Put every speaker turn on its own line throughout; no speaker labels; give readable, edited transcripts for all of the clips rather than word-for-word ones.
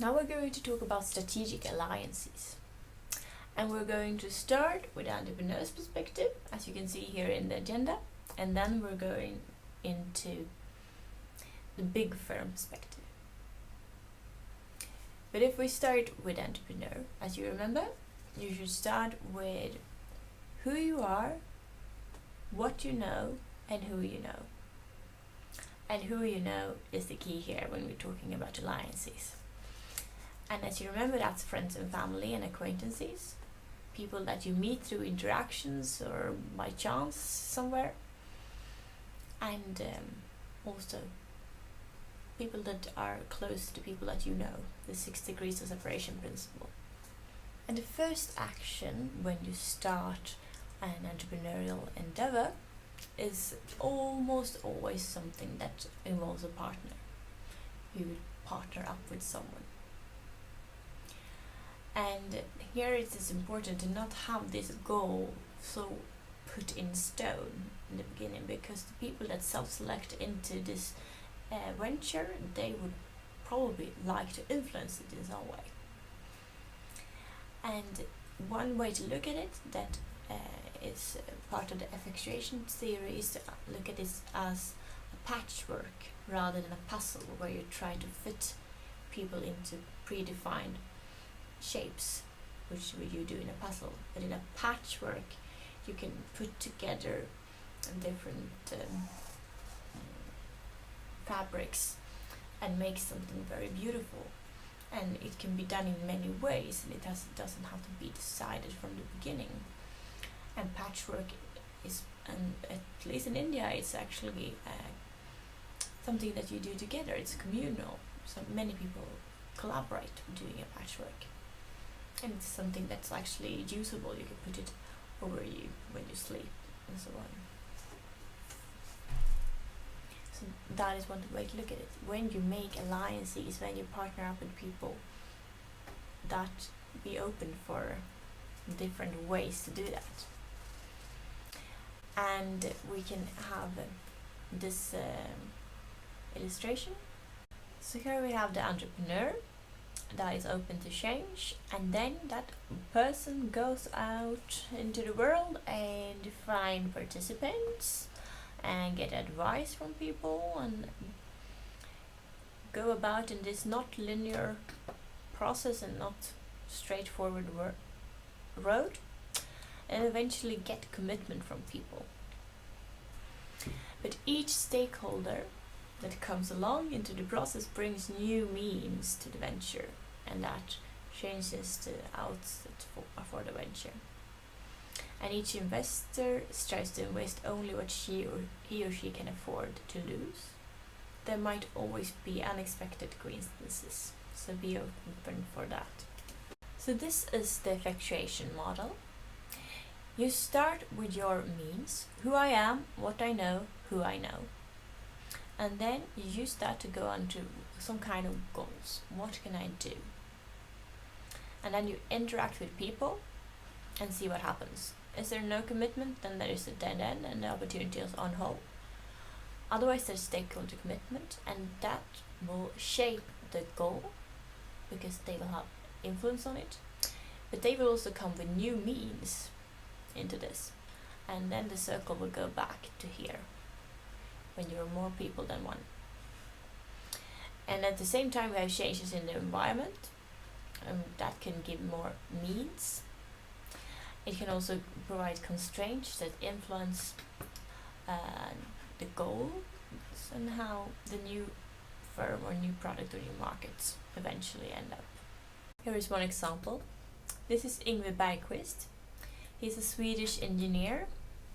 Now we're going to talk about strategic alliances. And we're going to start with the entrepreneur's perspective, as you can see here in the agenda, and then we're going into the big firm perspective. But if we start with entrepreneur, as you remember, you should start with who you are, what you know, and who you know. And who you know is the key here when we're talking about alliances. And as you remember, that's friends and family and acquaintances, people that you meet through interactions or by chance somewhere, and also people that are close to people that you know, the 6 degrees of separation principle. And the first action when you start an entrepreneurial endeavor is almost always something that involves a partner. You would partner up with someone. And here it is important to not have this goal so put in stone in the beginning, because the people that self-select into this venture, they would probably like to influence it in some way. And one way to look at it that is part of the effectuation theory is to look at this as a patchwork rather than a puzzle, where you try to fit people into predefined shapes, which you do in a puzzle. But in a patchwork, you can put together different fabrics and make something very beautiful. And it can be done in many ways, and it doesn't have to be decided from the beginning. And patchwork is, at least in India, it's actually something that you do together. It's communal, so many people collaborate doing a patchwork. And it's something that's actually usable. You can put it over you when you sleep and so on. So that is one way to look at it. When you make alliances, when you partner up with people, that be open for different ways to do that. And we can have this illustration. So here we have the entrepreneur that is open to change, and then that person goes out into the world and find participants and get advice from people and go about in this not linear process and not straightforward road, and eventually get commitment from people. But each stakeholder that comes along into the process brings new means to the venture, and that changes the outset for the venture. And each investor tries to invest only what he or she can afford to lose. There might always be unexpected coincidences, so be open for that. So this is the effectuation model. You start with your means, who I am, what I know, who I know. And then you use that to go on to some kind of goals. What can I do? And then you interact with people and see what happens. Is there no commitment? Then there is a dead end and the opportunity is on hold. Otherwise there's stakeholder commitment, and that will shape the goal because they will have influence on it. But they will also come with new means into this. And then the circle will go back to here, when you're more people than one. And at the same time we have changes in the environment, and that can give more means. It can also provide constraints that influence the goals and how the new firm or new product or new markets eventually end up. Here is one example. This is Ingvar Bergqvist. He's a Swedish engineer,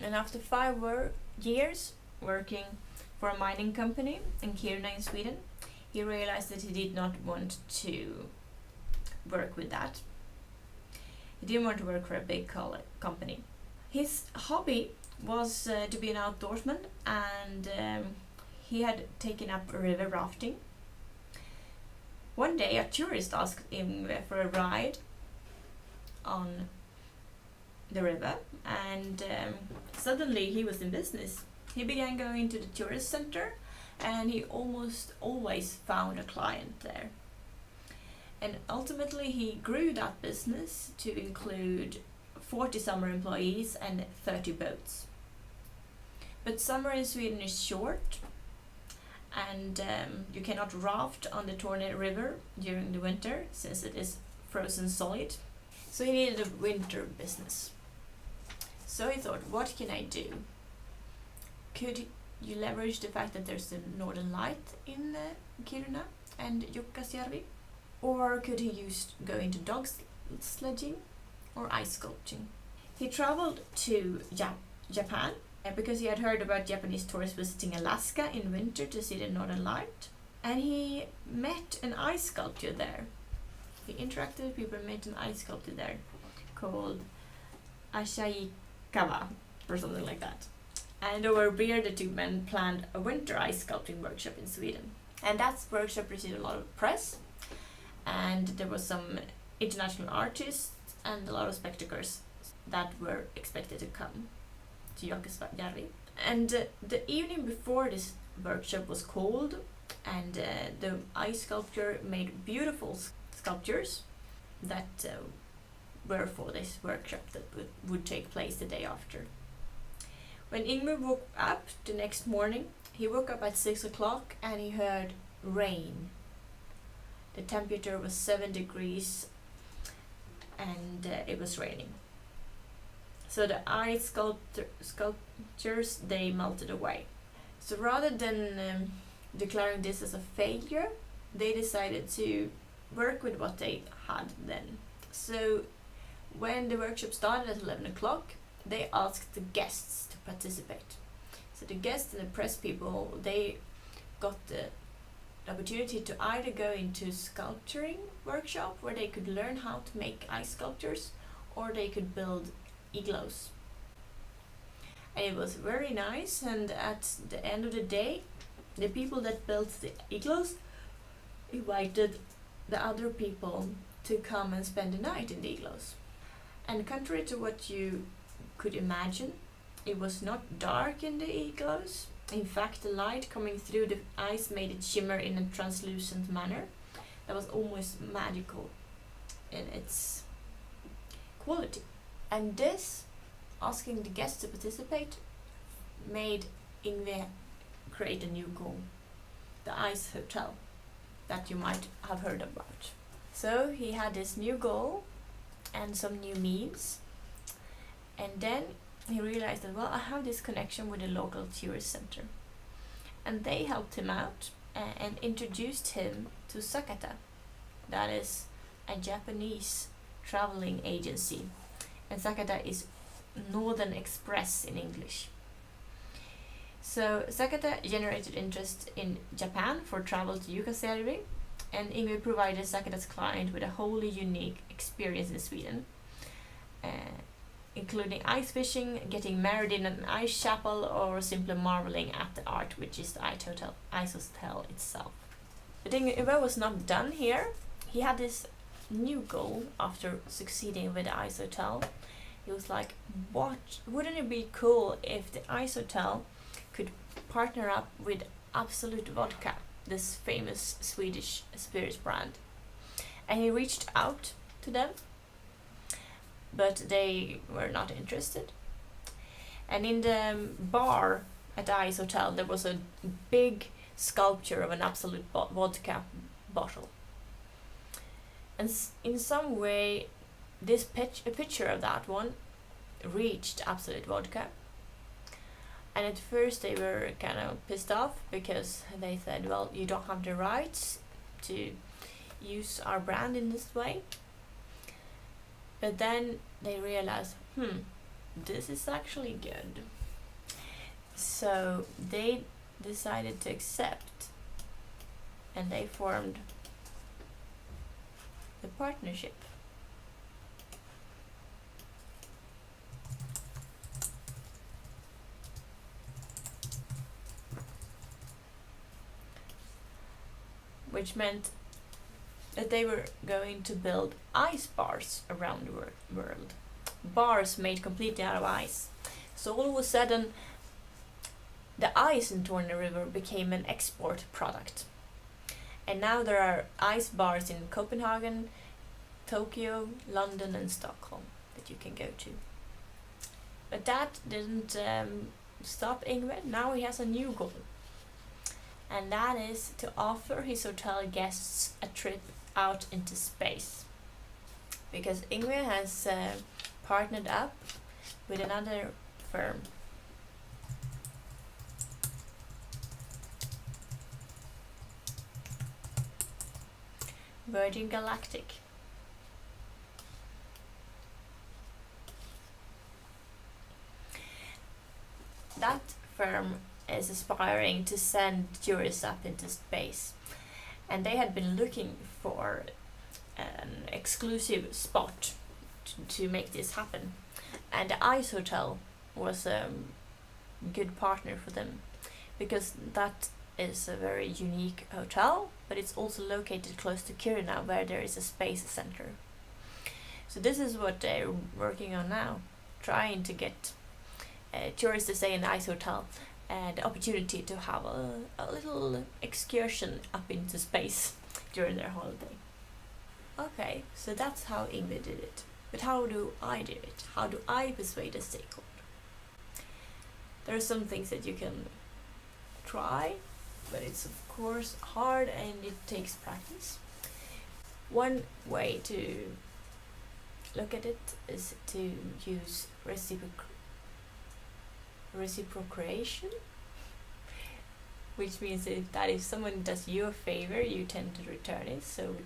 and after 5 years working for a mining company in Kiruna in Sweden, he realized that he did not want to work with that. He didn't want to work for a big company. His hobby was to be an outdoorsman, and he had taken up river rafting. One day a tourist asked him for a ride on the river, and suddenly he was in business. He began going to the tourist center, and he almost always found a client there. And ultimately he grew that business to include 40 summer employees and 30 boats. But summer in Sweden is short, and you cannot raft on the Torne River during the winter since it is frozen solid. So he needed a winter business. So he thought, what can I do? Could you leverage the fact that there's the northern light in Kiruna and Jukkasjärvi? Or could he go into dog sledging or ice sculpting? He traveled to Japan because he had heard about Japanese tourists visiting Alaska in winter to see the northern light. And he met an ice sculptor there. He interacted with people and met an ice sculptor there called Asahikawa or something like that. And over a beer, the two men planned a winter ice sculpting workshop in Sweden. And that workshop received a lot of press. And there was some international artists and a lot of spectators that were expected to come to Jukkasjärvi. And the evening before this workshop was cold, and the ice sculptor made beautiful sculptures that were for this workshop that would take place the day after. When Yngve woke up the next morning, he woke up at 6 o'clock and he heard rain. The temperature was 7 degrees and it was raining. So the ice sculptures, they melted away. So rather than declaring this as a failure, they decided to work with what they had then. So when the workshop started at 11 o'clock, they asked the guests to participate. So the guests and the press people, they got the opportunity to either go into sculpturing workshop where they could learn how to make ice sculptures, or they could build igloos. And it was very nice, and at the end of the day, the people that built the igloos invited the other people to come and spend the night in the igloos. And contrary to what you could imagine, it was not dark in the igloos. In fact, the light coming through the ice made it shimmer in a translucent manner that was almost magical in its quality. And this, asking the guests to participate, made Yngve create a new goal, the Ice Hotel, that you might have heard about. So he had this new goal and some new means, and then he realized that, well, I have this connection with a local tourist center, and they helped him out and introduced him to Sakata, that is a Japanese traveling agency, and Sakata is Northern Express in English. So Sakata generated interest in Japan for travel to Jukkasjärvi, and Yngve provided Sakata's client with a wholly unique experience in Sweden, including ice fishing, getting married in an ice chapel, or simply marveling at the art, which is the ice hotel itself. But Yngve was not done here. He had this new goal after succeeding with the ice hotel. He was like, wouldn't it be cool if the ice hotel could partner up with Absolut Vodka, this famous Swedish spirits brand? And he reached out to them, but they were not interested. And in the bar at the Ice Hotel, there was a big sculpture of an Absolut Vodka bottle. And in some way, a picture of that one reached Absolut Vodka. And at first they were kind of pissed off because they said, well, you don't have the rights to use our brand in this way. But then they realized, this is actually good. So they decided to accept, and they formed the partnership. Which meant that they were going to build ice bars around the world. Bars made completely out of ice. So all of a sudden, the ice in Torne River became an export product. And now there are ice bars in Copenhagen, Tokyo, London, and Stockholm that you can go to. But that didn't stop Yngve. Now he has a new goal, and that is to offer his hotel guests a trip out into space. Because Yngve has partnered up with another firm. Virgin Galactic. That firm is aspiring to send tourists up into space, and they had been looking for an exclusive spot to make this happen, and the Ice Hotel was a good partner for them, because that is a very unique hotel, but it's also located close to Kiruna, where there is a space center. So this is what they're working on now, trying to get tourists to stay in the Ice Hotel and the opportunity to have a little excursion up into space during their holiday. Okay, so that's how Yngve did it. But how do I do it? How do I persuade a stakeholder? There are some things that you can try, but it's of course hard and it takes practice. One way to look at it is to use reciprocation, which means that if someone does you a favor, you tend to return it. So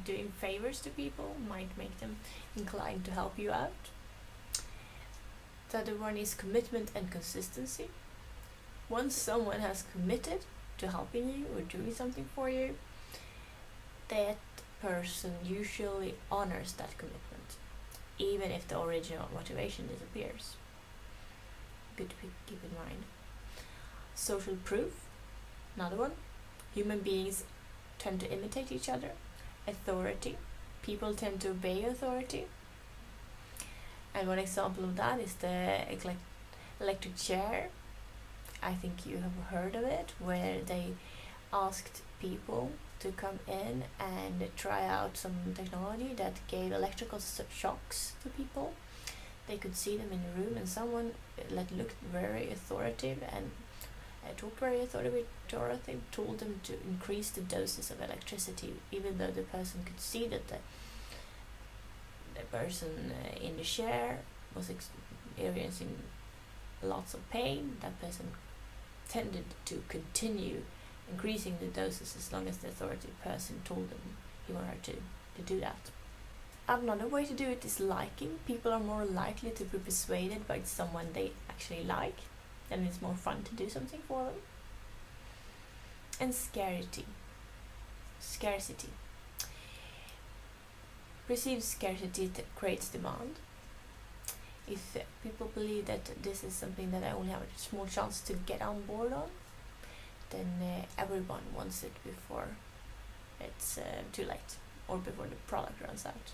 doing favors to people might make them inclined to help you out. The other one is commitment and consistency. Once someone has committed to helping you or doing something for you, that person usually honors that commitment, even if the original motivation disappears. Good to keep in mind. Social proof, another one. Human beings tend to imitate each other. Authority, people tend to obey authority. And one example of that is the electric chair. I think you have heard of it, where they asked people to come in and try out some technology that gave electrical shocks to people. They could see them in the room, and someone looked very authoritative and talked very authoritative, told them to increase the doses of electricity, even though the person could see that the person in the chair was experiencing lots of pain. That person tended to continue increasing the doses as long as the authoritative person told them he or her to do that. Another way to do it is liking. People are more likely to be persuaded by someone they actually like, and it's more fun to do something for them. And scarcity. Perceived scarcity creates demand. If people believe that this is something that I only have a small chance to get on board on, then everyone wants it before it's too late, or before the product runs out.